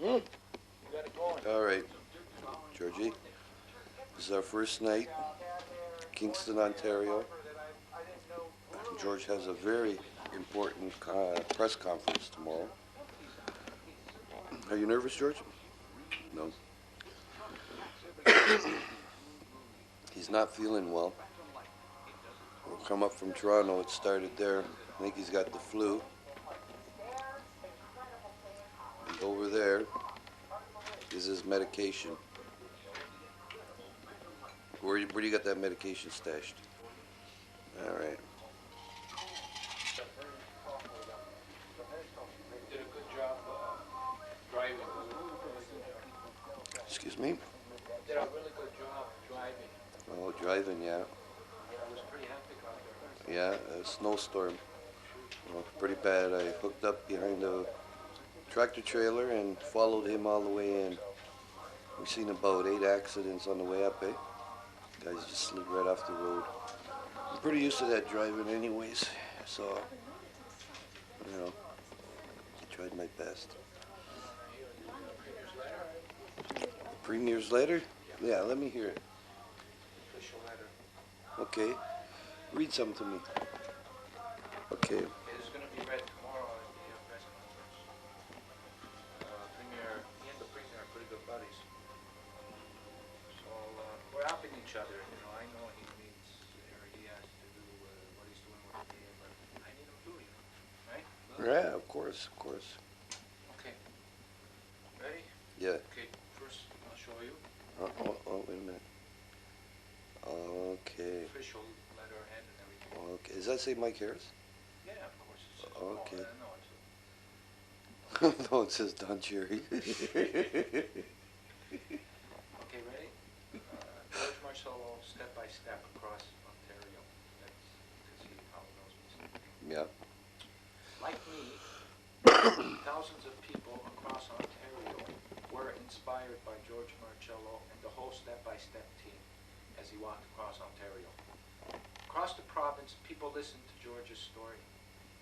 All right, Georgie. This is our first night, Kingston, Ontario. George has a very important press conference tomorrow. Are you nervous, George? No. He's not feeling well. We'll come up from Toronto. It started there. I think he's got the flu. And over there is his medication. Where do you got that medication stashed? All right. Did a good job driving. Excuse me? Did a really good job driving. Oh, driving, yeah. I was pretty hectic out there. Yeah, a snowstorm. Well, pretty bad. I hooked up behind a tractor trailer and followed him all the way in. We've seen about 8 accidents on the way up, eh? Guys just slid right off the road. I'm pretty used to that driving anyways, so, you know, I tried my best. The Premier's letter? Yeah, let me hear it. Official letter. Okay. Read something to me. Okay. It's going to be read tomorrow at the press conference. Premier, he and the Premier are pretty good buddies. So we're helping each other. You know, I know he needs, or he has to do what he's doing with me, but I need him to, you know, right? Yeah, of course, of course. Okay. Ready? Yeah. Okay, first I'll show you. Wait a minute. Okay. Official letterhead and everything. Okay. Does that say Mike Harris? Yeah, of course. It's Okay. No, it's No, it says Don Cherry. okay, ready? George Marcello, step by step across Ontario. That's because he probably knows me. Yeah. Like me, thousands of people across Ontario were inspired by George Marcello and the whole step-by-step team as he walked across Ontario. Across the province, people listened to George's story.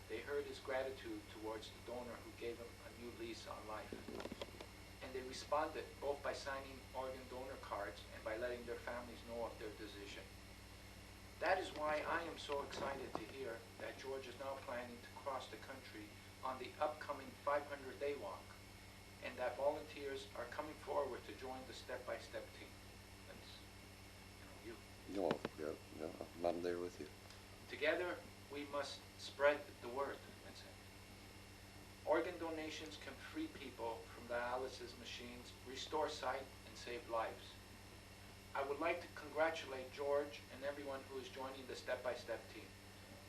They heard his gratitude towards the donor who gave him a new lease on life. And they responded both by signing organ donor cards and by letting their families know of their decision. That is why I am so excited to hear that George is now planning to cross the country on the upcoming 500-day walk, and that volunteers are coming forward to join the step-by-step team. That's, you. No, yeah, no, I'm there with you. Together, we must spread the word, Vincent. Organ donations can free people from dialysis machines, restore sight, and save lives. I would like to congratulate George and everyone who is joining the step-by-step team.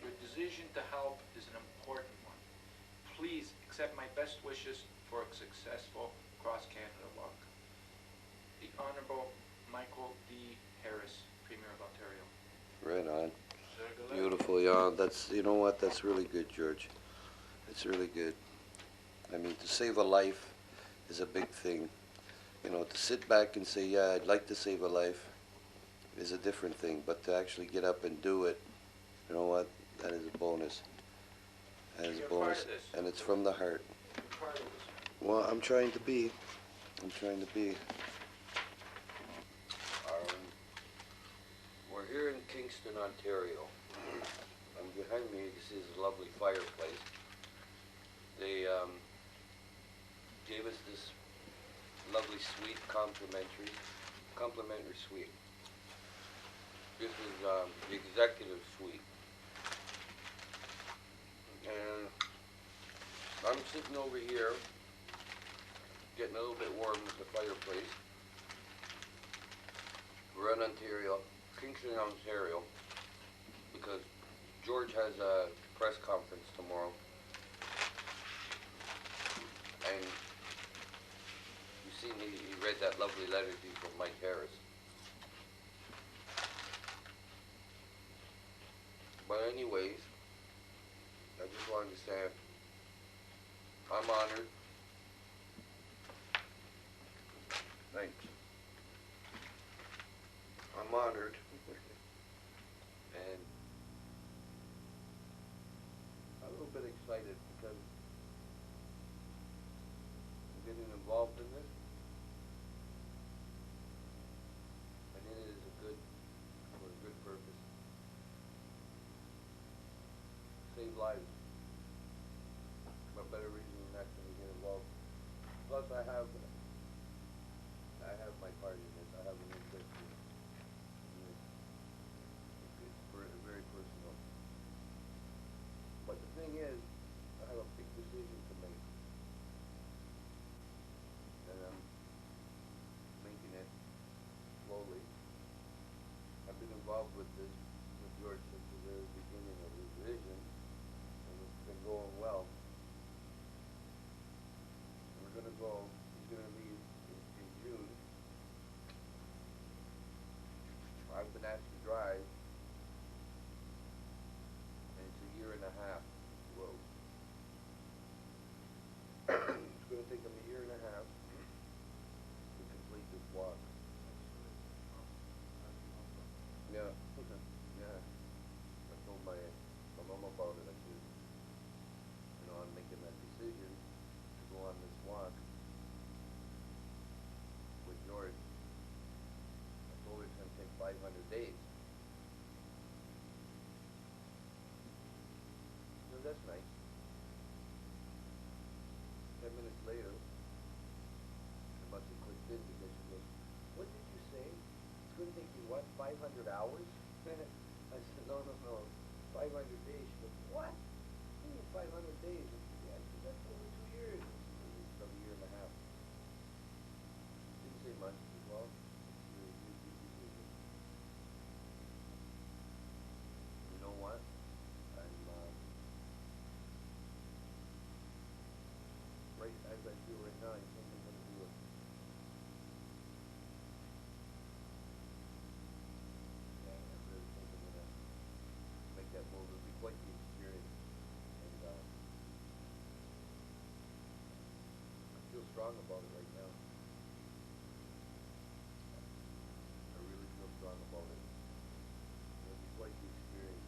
Your decision to help is an important one. Please accept my best wishes for a successful cross-Canada walk. The Honorable Michael D. Harris, Premier of Ontario. Right on. Beautiful, yeah. That's, you know what, that's really good, George. It's really good. I mean, to save a life is a big thing. You know, to sit back and say, yeah, I'd like to save a life is a different thing, but to actually get up and do it, you know what, that is a bonus. That is a bonus, and it's from the heart. You're part of this. Well, I'm trying to be. I'm trying to be. We're here in Kingston, Ontario. And behind me, this is a lovely fireplace. They gave us this lovely suite, complimentary suite. This is the executive suite. And I'm sitting over here, getting a little bit warm with the fireplace. We're in Ontario, Kingston, Ontario, because George has a press conference tomorrow. And you seen he read that lovely letter to you from Mike Harris. But anyways, I just wanted to say I'm honored. Thanks. I'm honored. And a little bit excited because I'm getting involved in this. And it is for a good purpose. Save lives. What better reason than that to get involved? Plus I have my part in this. I have an interest in this. It's very personal. But the thing is, I have a big decision to make. And I'm making it slowly. I've been involved with this, with George, since the very beginning of his vision, and it's been going well. And we're going to go, he's going to leave in June. I've been asked to drive, and it's a year and a half. Whoa. It's going to take him a year and a half to complete this walk. Yeah. Yeah. I told my mom about it. I said, you know, I'm making that decision to go on this walk with George. I told her it's going to take 500 days. So that's nice. 10 minutes later, she must have clicked in because she goes, what did you say? It's going to take you, what, 500 hours? I said, no, 500 days. She goes, what? You mean 500 days? I said, yeah, I said, that's over 2 years. I said, it's about a year and a half. Didn't say much. She said, well, it's your decision. You know what? Right as I do right now, I think I'm going to do it. Yeah, I really think I'm going to make that move. It'll be quite the experience. And I feel strong about it right now. I really feel strong about it. It'll be quite the experience.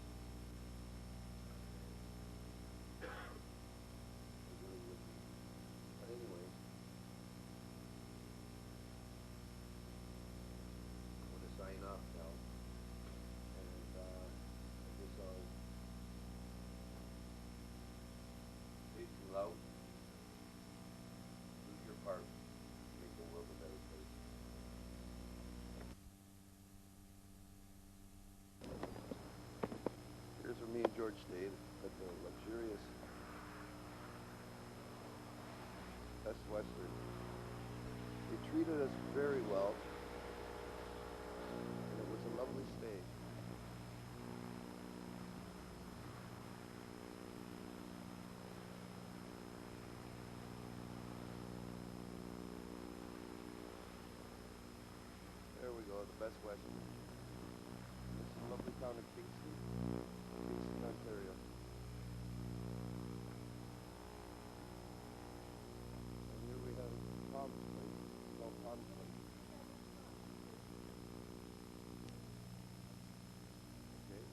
It really would be. But anyways, I'm going to sign off now, and I guess I'll stay too loud, do your part, make the world a better place. Here's where me and George stayed at the luxurious Best Western. They treated us very well, and it was a lovely stay. There we go, the Best Western. This is a lovely town of Kingston, Ontario. Here we have Tom's place. It's called Tom's place. Okay.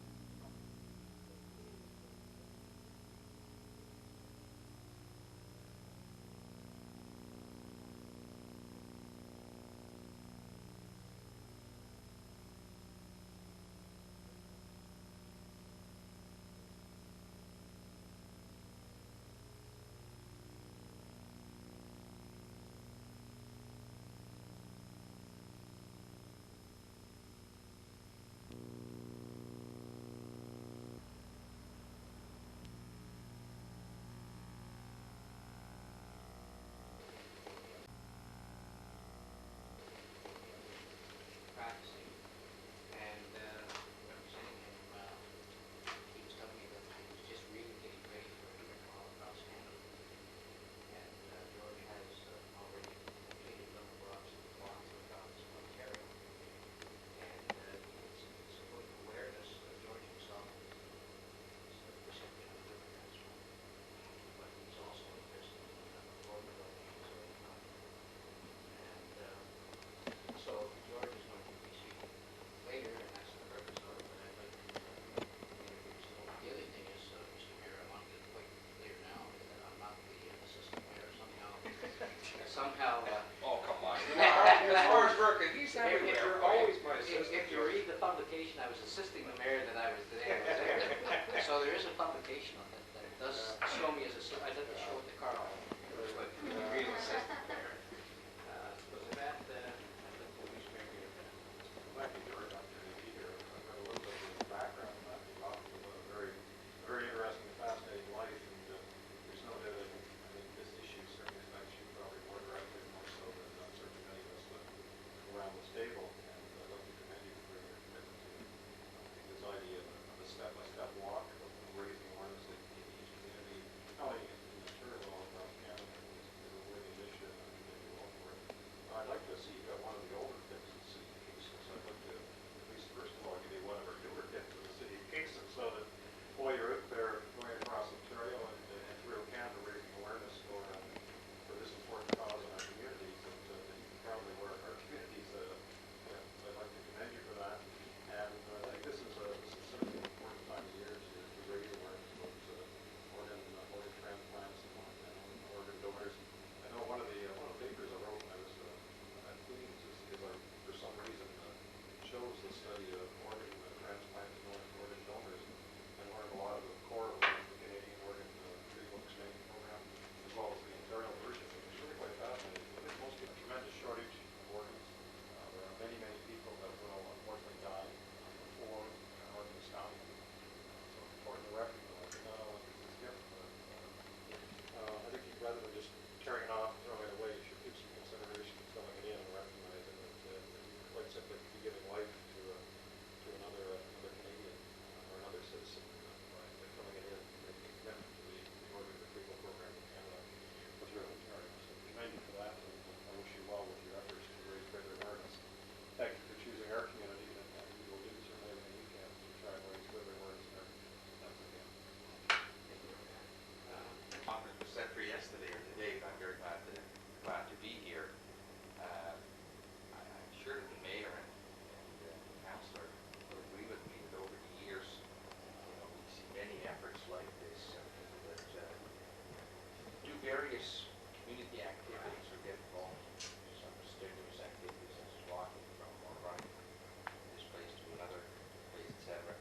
various community activities or get involved in some strenuous activities such as walking from or running from this place to another place, etc.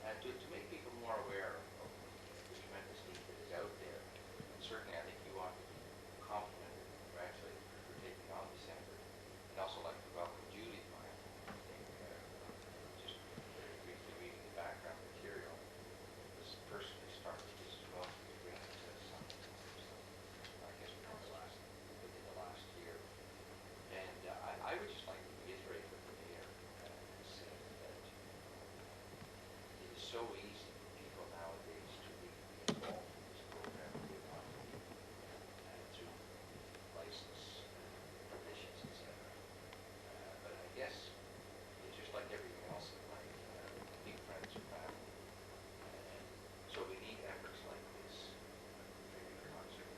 And to make people more aware of the tremendous need that is out there. And certainly I think you ought to be complimented and congratulated for taking on this effort. I'd also like to welcome Judy, Maya. I think just very briefly reading the background material, was personally started this as well to bring it to some, I guess within the last year. And I would just like to reiterate what the mayor said, that it is so easy for people nowadays to be involved in this program if they want to be, through license, permissions, etc. But I guess it's just like everything else in life, big friends or family. And so we need efforts like this, maybe a concert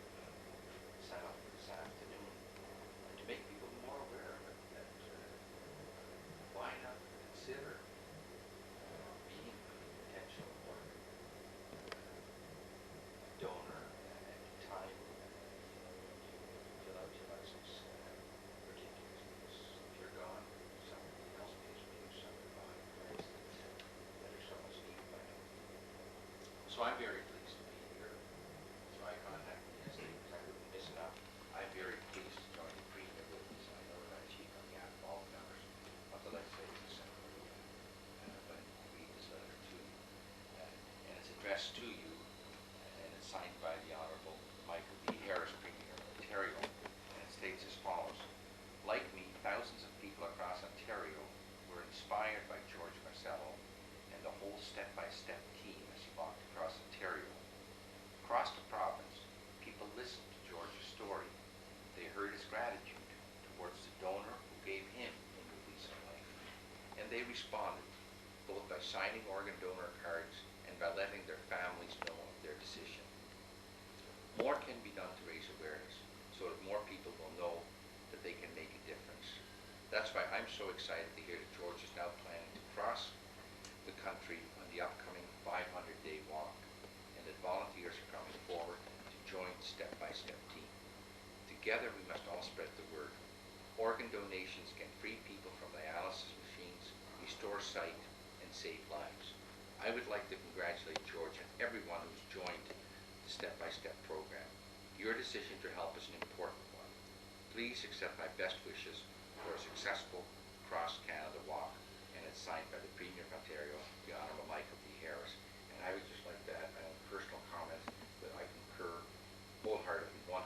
set up this afternoon, and to make people more aware of it, that why not consider being a potential or donor at the time you fill out your license, particularly because if you're gone, somebody else pays for you, somebody behind the fence that are so much needed by now. So I'm very pleased to be here. So I contacted you yesterday because I wouldn't miss it up. I'm very pleased to join the Premier with this. I know that Chief on behalf of all the members of the Legislative Assembly, but I read this letter to you. And it's addressed to you, and it's signed by the Honourable Michael B. Harris, Premier of Ontario. And it states as follows: like me, thousands of people across Ontario were inspired by George Marcello and the whole step-by-step team as he walked across Ontario. Across the province, people listened to George's story. They heard his gratitude towards the donor who gave him a new lease of life. And they responded, both by signing organ donor cards and by letting their families know of their decision. More can be done to raise awareness so that more people will know that they can make a difference. That's why I'm so excited to hear that George is now planning to cross the country on the upcoming 500-day walk, and that volunteers are coming forward to join the step-by-step team. Together we must all spread the word. Organ donations can free people from dialysis machines, restore sight, and save lives. I would like to congratulate George and everyone who's joined the step-by-step program. Your decision to help is an important one. Please accept my best wishes for a successful Cross Canada walk, and it's signed by the Premier of Ontario, the Honourable Michael B. Harris. And I would just like to add my own personal comments that I concur wholeheartedly, 100%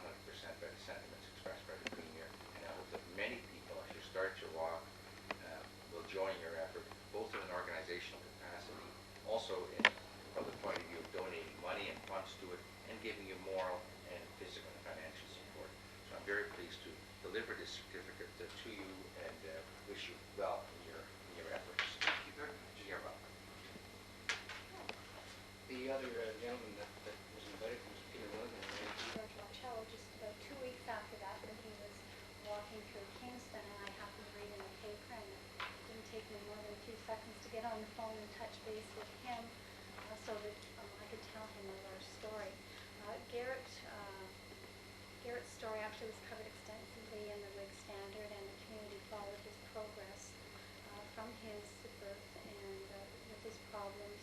by the sentiments expressed by the Premier, and I hope that many people, as you start your walk, will join your effort, both in an organizational capacity, also from the point of view of donating money and funds to it, and giving you moral and physical and financial support. So I'm very pleased to deliver this certificate to you, and wish you well in your efforts. Thank you very much. You're welcome. The other gentleman that was invited was Peter Williams. George Marcello, just about 2 weeks after that, when he was walking through Kingston, and I happened to read in the paper, and it didn't take me more than a few seconds to get on the phone and touch base with him, so that I could tell him of our story. Garrett's story actually was covered extensively in the Whig Standard, and the community followed his progress from his birth and with his problems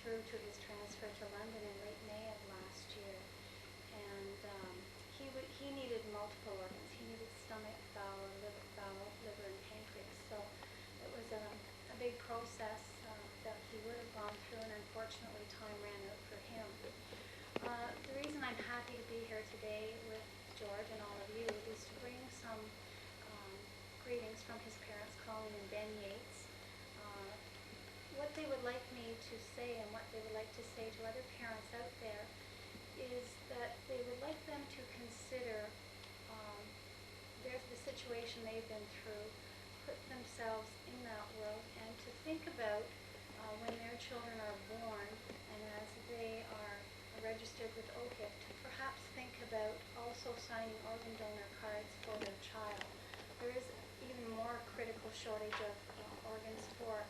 through to his transfer to London in late May of last year. And he needed multiple organs. He needed stomach, bowel, liver, and pancreas. So it was a big process that he would have gone through, and unfortunately time ran out for him. The reason I'm happy to be here today with George and all of you is to bring some greetings from his parents, Colleen and Ben Yates. What they would like me to say, and what they would like to say to other parents out there, is that they would like them to consider the situation they've been through, put themselves in that world, and to think about when their children are born, and as they are registered with OHIP, to perhaps think about also signing organ donor cards for their child. There is even more critical shortage of organs for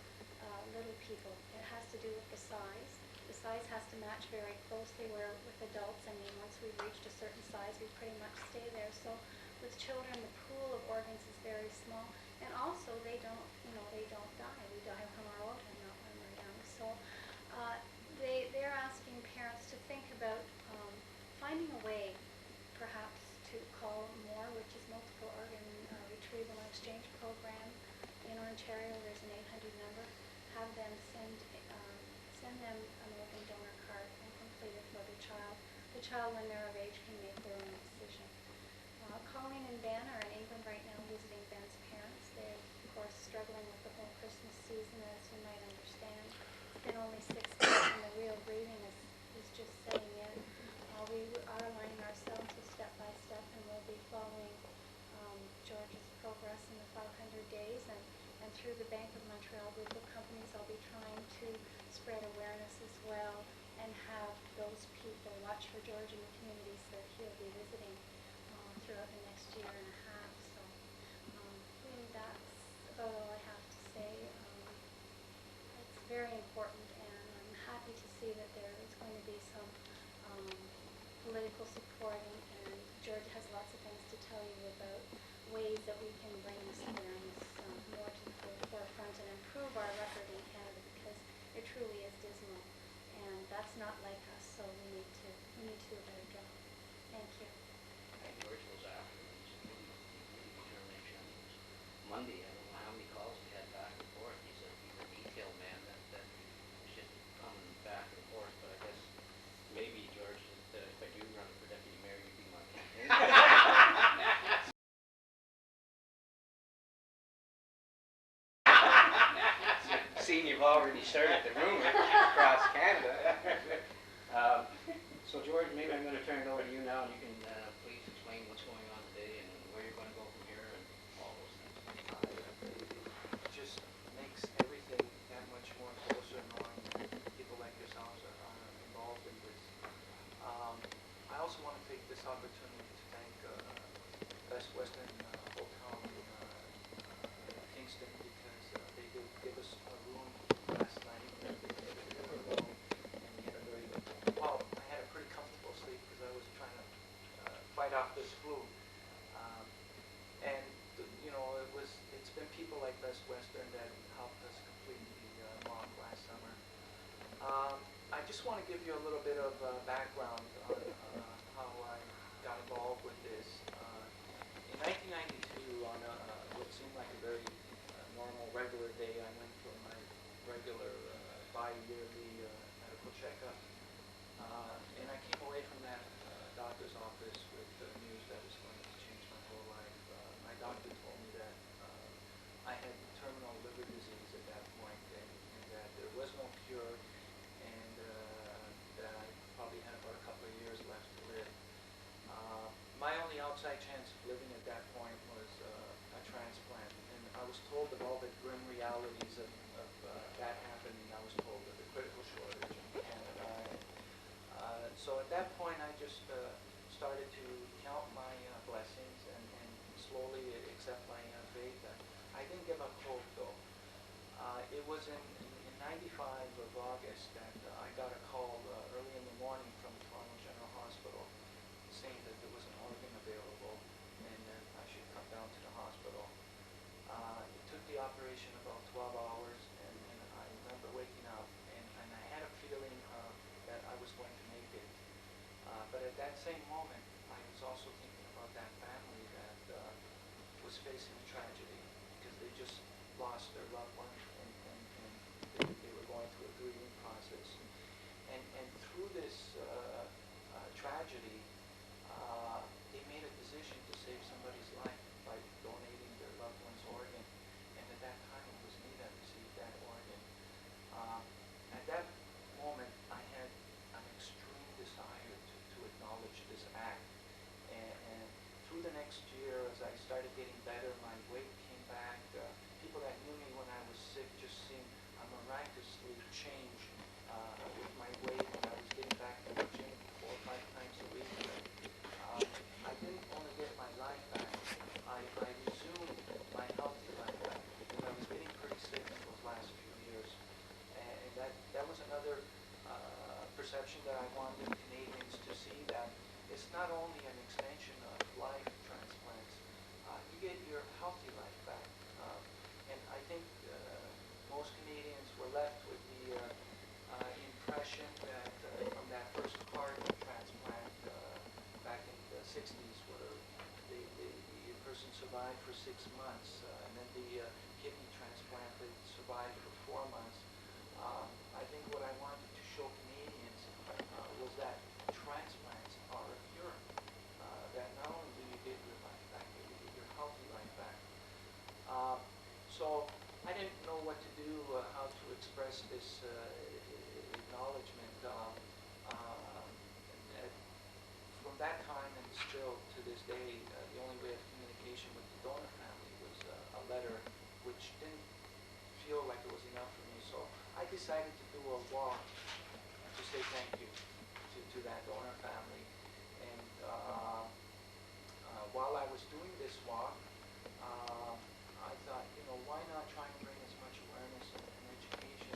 little people. It has to do with the size. The size has to match very closely, where with adults, I mean, once we've reached a certain size, otherwise we pretty much stay there. So with children, the pool of organs is very small, and also they don't, they don't die. We die when we're old and not when we're young. So they're asking parents to think about finding a way, perhaps, to call MORE, which is Multiple Organ Retrieval and Exchange Program in Ontario. There's an 800 number. Have them send them an organ donor card and complete it for the child. The child, when they're of age, can make their own decision. Colleen and Ben are in England right now visiting Ben's parents. They're, of course, struggling with the whole Christmas season, as you might understand. It's been only 6 months and the real grieving is just setting in. We are aligning ourselves with step by step, and we'll be following George's progress in the 500 days, and through the Bank of Montreal group of companies, I'll be trying to spread awareness as well and have those people watch for George in the communities that he'll be visiting throughout the next year and a half. So really that's about all I have to say. It's very important, and I'm happy to see that there is going to be some political support, and George has lots of things to tell you about ways that we can bring this awareness more to the forefront and improve our record in Canada, because it truly is dismal, and that's not like us, so we need to do a better job. Thank you. And George was afterwards, really determination. Monday, I don't know how many calls we had back and forth. He's a detailed man that was just coming back and forth, but I guess maybe, George, that if I do run for deputy mayor, you'd be my campaign. Seeing you've already started the rumor across Canada. So George, maybe I'm going to turn it over to you now, and you can please explain what's going on today and where you're going to go from here and all those things. It just makes everything that much more closer knowing that people like yourselves are involved in this. I also want to take this opportunity to thank Best Western Hotel in Kingston, because they did give us a room last night. And we had a I had a pretty comfortable sleep because I was trying to fight off this flu. And it's been people like Best Western that helped us complete the mock last summer. I just want to give you a little bit of background on how I got involved with this. In 1992, on what seemed like a very normal, regular day, I went for my regular bi-yearly medical checkup. And I came away from that doctor's office with the news that was going to change my whole life. My doctor told me that I had terminal liver disease at that point, and that there was no cure, and that I probably had about a couple of years left to live. My only outside chance of living at that point was a transplant, and I was told of all the grim realities of that happening. I was told of the critical shortage in Canada. So at that point, I just started to count my blessings and slowly accept my faith. I didn't give up hope, though. It was in 95 of August that I got a call early in the morning from Toronto General Hospital saying that there was an organ available and that I should come down to the hospital. It took the operation about 12 hours, and I remember waking up, and I had a feeling that I was going to make it. But at that same moment, I was also thinking about that family that was facing a tragedy because they just lost their loved one, and they were going through a grieving process. And through this tragedy, they made a decision to save somebody's life by donating their loved one's organ. And at that time, it was me that received that organ. At that moment, I had an extreme desire to acknowledge this act. And through the next year, as I started getting better, my weight came back. People that knew me when I was sick just seemed miraculously changed with my weight, and I was getting back to the gym 4 or 5 times a week. most Canadians were left with the impression that from that first heart transplant back in the 60s, where the person survived for 6 months, and then the kidney transplant, they survived for 4 months. I think what I wanted to show Canadians was that transplants are a cure. That not only do you get your life back, but you get your healthy life back. So I didn't know what to do, how to express this acknowledgement. From that time and still to this day, the only way of communication with the donor family was a letter, which didn't feel like it was enough for me. So I decided to do a walk to say thank you to that donor family. And while I was doing this walk, I thought, you know, why not try and bring as much awareness and education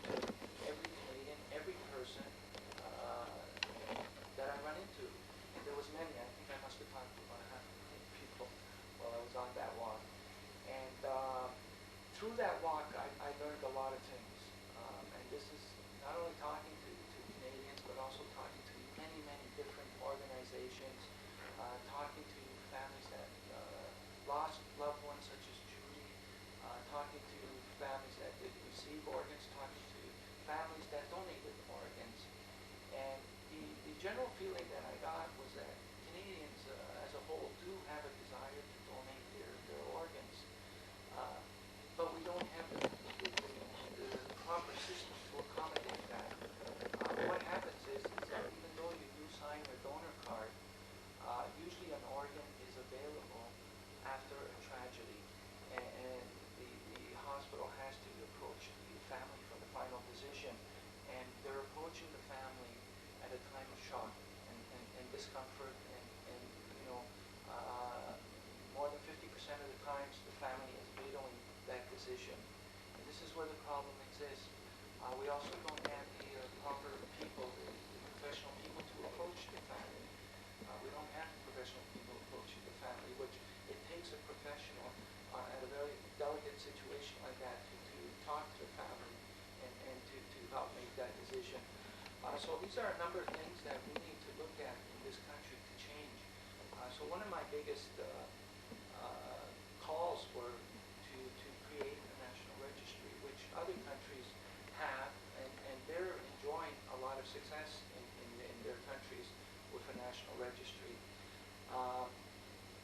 to every Canadian, every person that I run into. And there was many. I think I must have talked to about 500,000 people while I was on that walk. And through that walk, I learned a lot of things. And this is not only talking to Canadians, but also talking to many, many different organizations, talking to families that lost loved ones such as Judy, talking to families that did receive organs, talking to families that donated organs. And the general feeling that I got was that Canadians as a whole do have a desire to donate their organs. But we don't have the proper system to accommodate that. What happens is that even though you do sign a donor card, usually an organ is available after a tragedy, and the hospital has to approach the family for the final decision, and they're approaching the family at a time of shock and discomfort, and you know, more than 50% of the times the family is vetoing that decision. And this is where the problem exists. We also don't have the proper people, the professional people to approach the family. We don't have the professional people approaching the family, which it takes a professional at a very delicate situation like that to talk to the family and to help make that decision. So these are a number of things that we need to look at in this country to change. So one of my biggest calls were to create a national registry, which other countries have, and they're enjoying a lot of success in their countries with a national registry.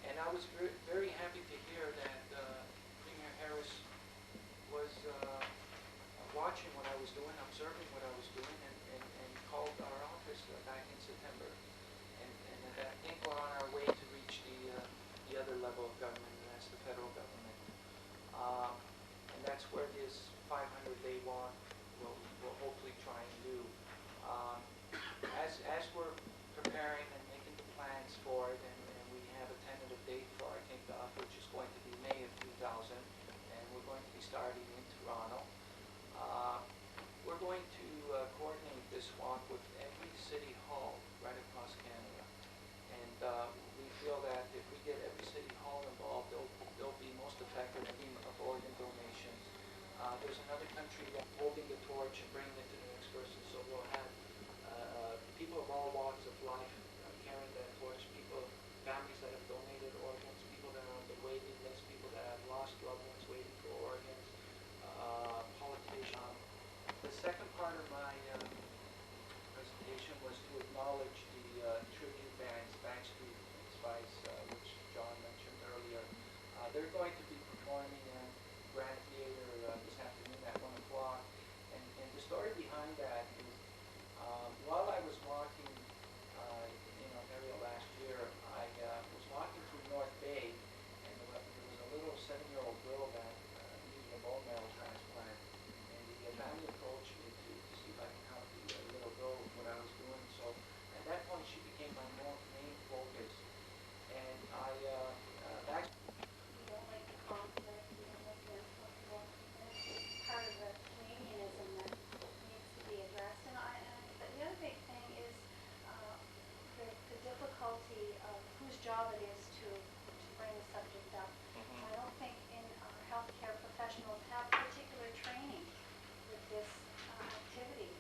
And I was very happy to hear that Premier Harris was watching what I was doing, observing what I was doing, and called our office back in September. And I think we're on our way to reach the other level of government, and that's the federal government. And that's where this 500-day walk will hopefully try and do. As we're preparing and making the plans for it, and we have a tentative date for our kickoff, which is going to be May of 2000, and we're going to be starting in Toronto. We're going to coordinate this walk with every city hall right across Canada. And we feel that if we get every city hall involved, they'll be most effective in of organ donations. There's another country that's holding the torch and bringing it to the next person, so we'll have people of all walks of life carrying that torch, families that have donated organs, people that are on the waiting list, people that have lost loved ones waiting for organs, politicians. The second part of my presentation was to acknowledge the tribute bands, Backstreet and Spice, which John mentioned earlier. They're going to be performing in Grand Theatre this afternoon at 1 o'clock. And the story behind that is, while I was walking in Ontario last year, I was walking through North Bay, and there was a little 7-year-old girl that needed a bone marrow transplant. And the family approached me to see if I can help the little girl with what I was doing. So at that point, she became my main focus. And I, You don't like the conflict, you this activity.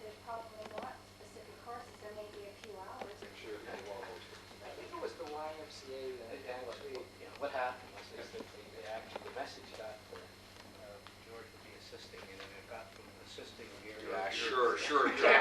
There's probably not specific courses, there may be a few hours. I think it was the YMCA that actually, What happened was is that they actually, the message got George would be assisting, and it got from assisting Gary. Yeah, sure, Jack.